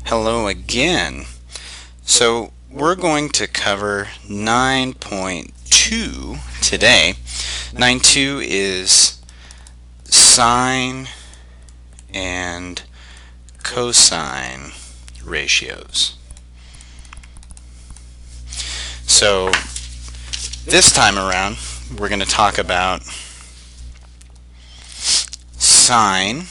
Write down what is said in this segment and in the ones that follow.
Hello again. So we're going to cover 9.2 today. 9.2 is sine and cosine ratios. So this time around we're going to talk about sine.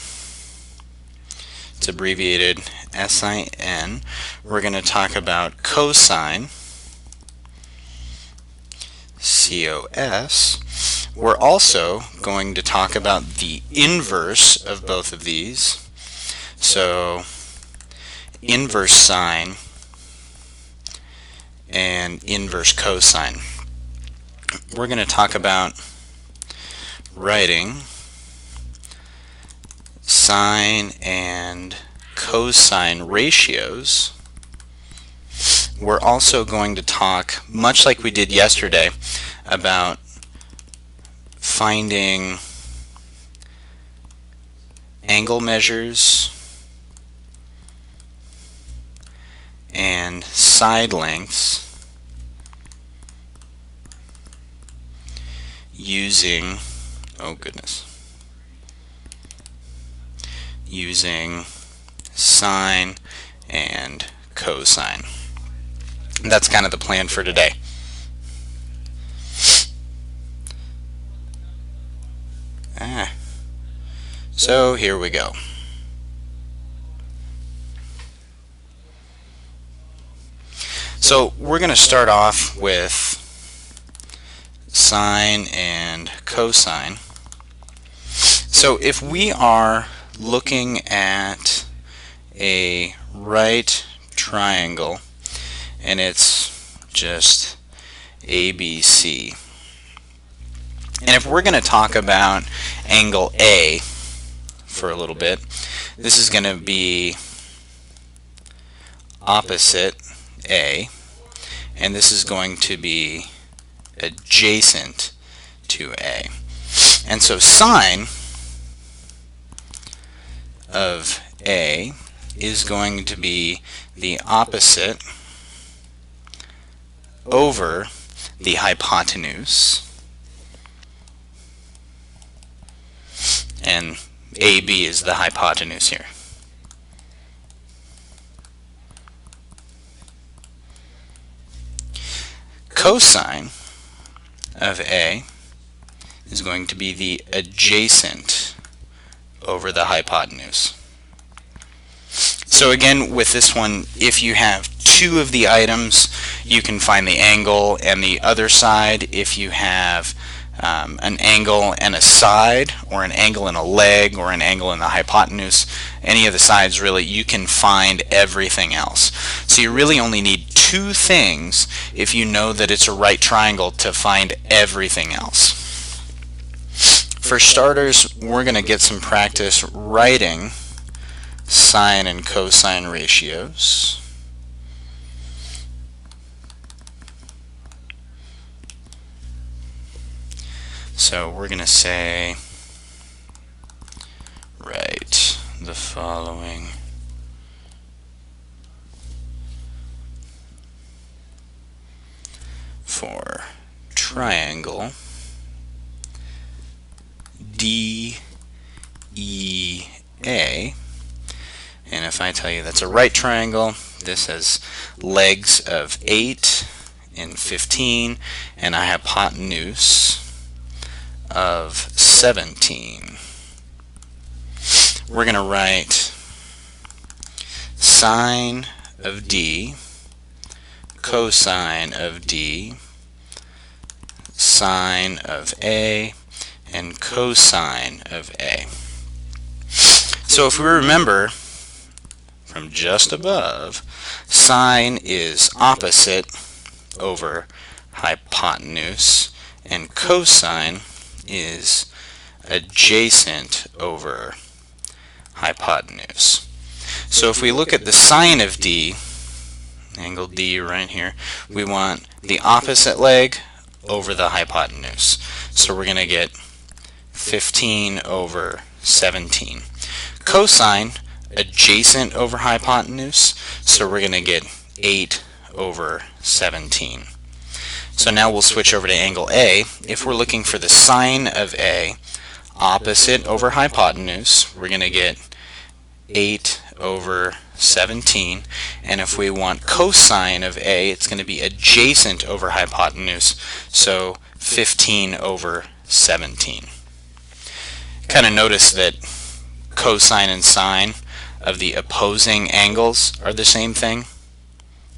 It's abbreviated SIN. We're going to talk about cosine, COS. We're also going to talk about the inverse of both of these. So inverse sine and inverse cosine. We're going to talk about writing sine and cosine ratios. We're also going to talk, much like we did yesterday, about finding angle measures and side lengths using, using sine and cosine. That's kind of the plan for today. So here we go. So we're going to start off with sine and cosine. So if we are looking at a right triangle and it's just ABC, and if we're going to talk about angle A for a little bit, this is going to be opposite A, and this is going to be adjacent to A. And so sine of A is going to be the opposite over the hypotenuse, and AB is the hypotenuse here. Cosine of A is going to be the adjacent over the hypotenuse. So again, with this one, if you have two of the items, you can find the angle and the other side. If you have an angle and a side, or an angle and a leg, or an angle and the hypotenuse, any of the sides really, you can find everything else. So you really only need two things if you know that it's a right triangle to find everything else. For starters, we're going to get some practice writing sine and cosine ratios. So we're going to say, write the following for triangle DEA, and if I tell you that's a right triangle, this has legs of 8 and 15 and a hypotenuse of 17. We're going to write sine of D, cosine of D, sine of A, and cosine of A. So if we remember from just above, sine is opposite over hypotenuse, and cosine is adjacent over hypotenuse. So if we look at the sine of D, angle D right here, we want the opposite leg over the hypotenuse. So we're going to get 15 over 17. Cosine adjacent over hypotenuse, so we're going to get 8 over 17. So now we'll switch over to angle A. If we're looking for the sine of A, opposite over hypotenuse, we're going to get 8 over 17. And if we want cosine of A, it's going to be adjacent over hypotenuse, so 15 over 17. Kind of notice that cosine and sine of the opposing angles are the same thing.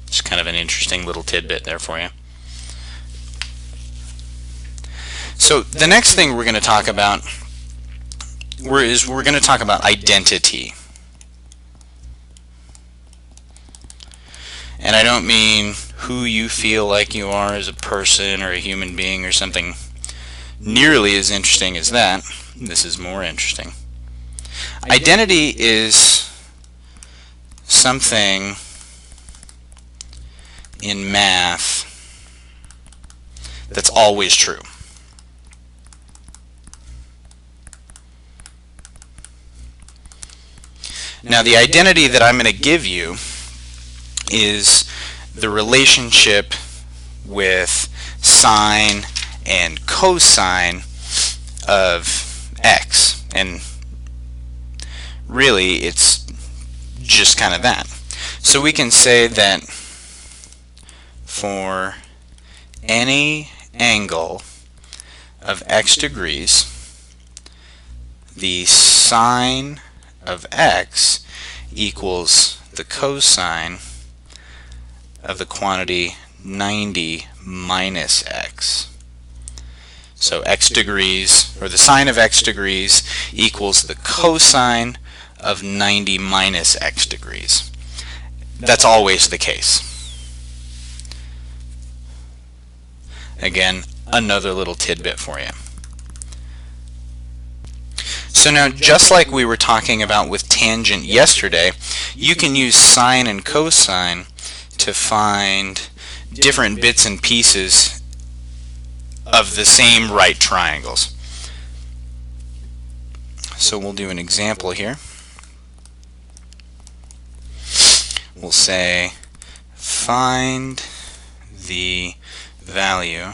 Just kind of an interesting little tidbit there for you. So the next thing we're going to talk about is we're going to talk about identity. And I don't mean who you feel like you are as a person or a human being or something nearly as interesting as that. This is more interesting. Identity is something in math that's always true. Now, the identity that I'm going to give you is the relationship with sine and cosine of x, and really it's just kind of that. So we can say that for any angle of x degrees, the sine of x equals the cosine of the quantity 90 minus x. So x degrees, or the sine of x degrees, equals the cosine of 90 minus x degrees. That's always the case. Again, another little tidbit for you. So now, just like we were talking about with tangent yesterday, you can use sine and cosine to find different bits and pieces of the same right triangles. So we'll do an example here. We'll say find the value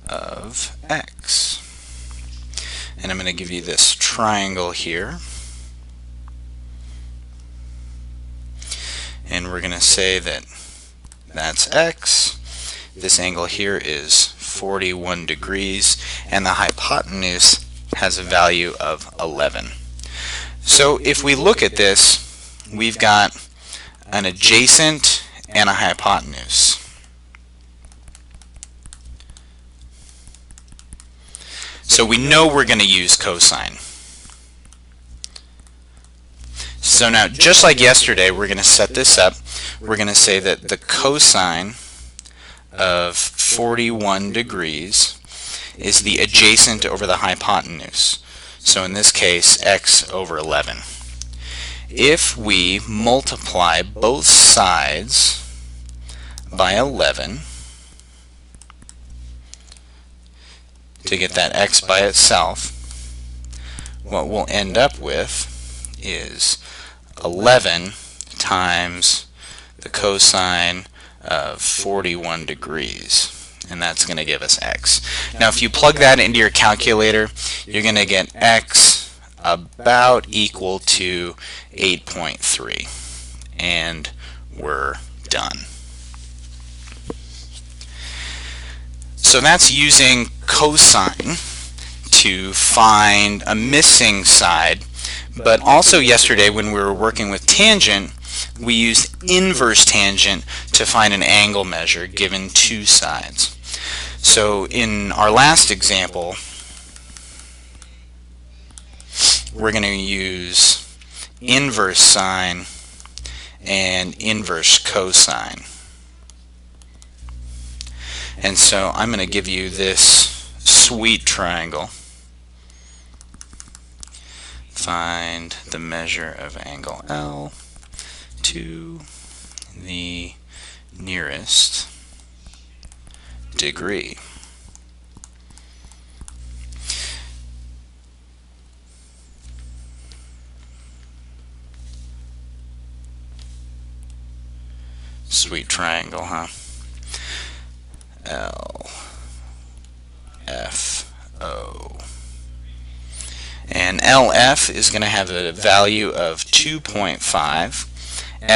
of x. And I'm going to give you this triangle here. And we're going to say that that's x. This angle here is 41 degrees, and the hypotenuse has a value of 11. So if we look at this, we've got an adjacent and a hypotenuse. So we know we're going to use cosine. So now, just like yesterday, we're going to set this up. We're going to say that the cosine of 41 degrees is the adjacent over the hypotenuse. So in this case, x over 11. If we multiply both sides by 11 to get that x by itself, what we'll end up with is 11 times the cosine of 41 degrees, and that's going to give us x. Now if you plug that into your calculator, you're going to get x about equal to 8.3, and we're done. So that's using cosine to find a missing side, but also yesterday when we were working with tangent, we used inverse tangent to find an angle measure given two sides. So in our last example, we're going to use inverse sine and inverse cosine. And so I'm going to give you this sweet triangle. Find the measure of angle L to the nearest degree. Sweet triangle, huh? L, F, O. And LF is going to have a value of 2.5.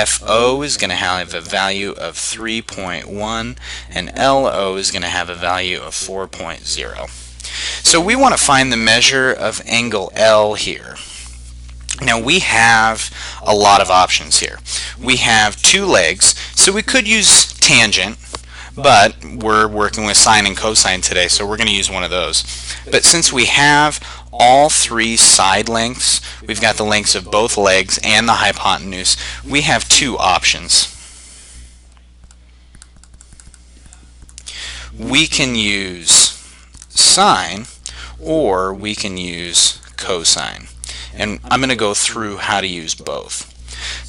FO is going to have a value of 3.1, and LO is going to have a value of 4.0. So we want to find the measure of angle L here. Now we have a lot of options here. We have two legs, so we could use tangent, but we're working with sine and cosine today, so we're going to use one of those. But since we have all three side lengths, we've got the lengths of both legs and the hypotenuse, we have two options. We can use sine or we can use cosine. And I'm going to go through how to use both.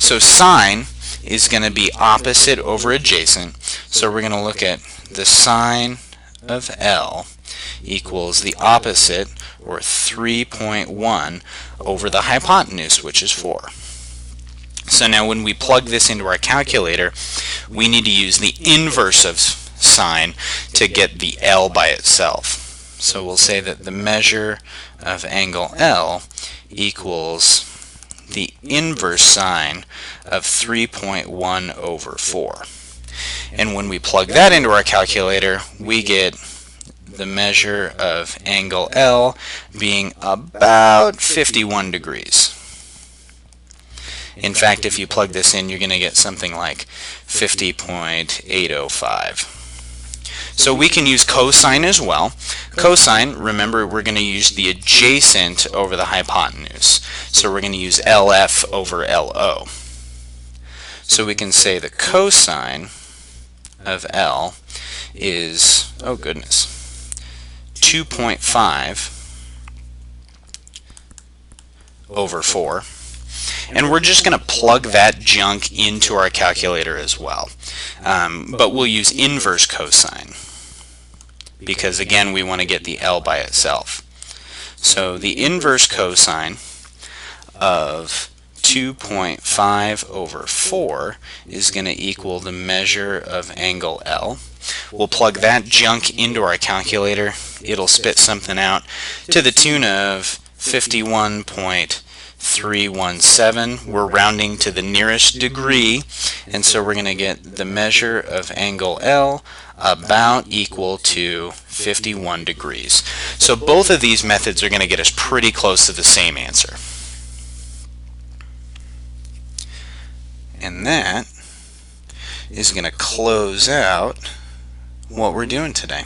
So sine is going to be opposite over adjacent. So we're going to look at the sine of L equals the opposite, or 3.1, over the hypotenuse, which is 4. So now when we plug this into our calculator, we need to use the inverse of sine to get the L by itself. So we'll say that the measure of angle L equals the inverse sine of 3.1 over 4. And when we plug that into our calculator, we get the measure of angle L being about 51 degrees. In fact, if you plug this in, you're going to get something like 50.805. So we can use cosine as well. Cosine, remember, we're going to use the adjacent over the hypotenuse. So we're going to use LF over LO. So we can say the cosine of L is, oh goodness, 2.5 over 4. And we're just going to plug that junk into our calculator as well. But we'll use inverse cosine, because again we want to get the L by itself. So the inverse cosine of 2.5 over 4 is going to equal the measure of angle L. We'll plug that junk into our calculator. It'll spit something out to the tune of 51.317. We're rounding to the nearest degree, and so we're going to get the measure of angle L about equal to 51 degrees. So both of these methods are going to get us pretty close to the same answer. And that is going to close out what we're doing today.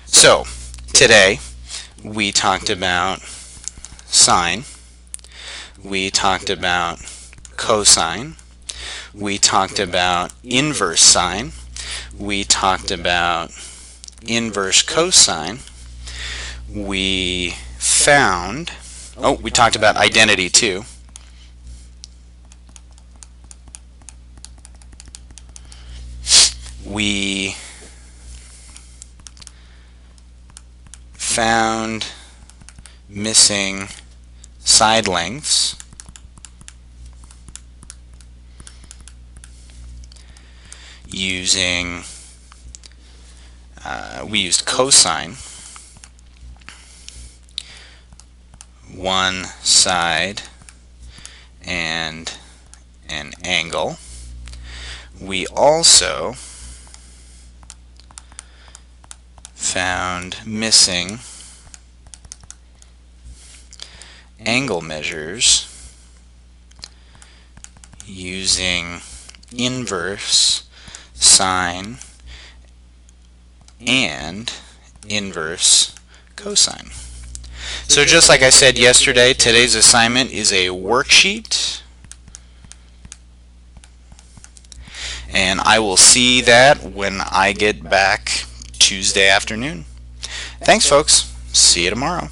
So today we talked about sine, we talked about cosine, we talked about inverse sine, we talked about inverse cosine, we talked about identity too. We found missing side lengths. Using, we used cosine, one side and an angle. We also found missing angle measures using inverse sine and inverse cosine. So just like I said yesterday, today's assignment is a worksheet, and I will see that when I get back Tuesday afternoon. Thanks, folks. See you tomorrow.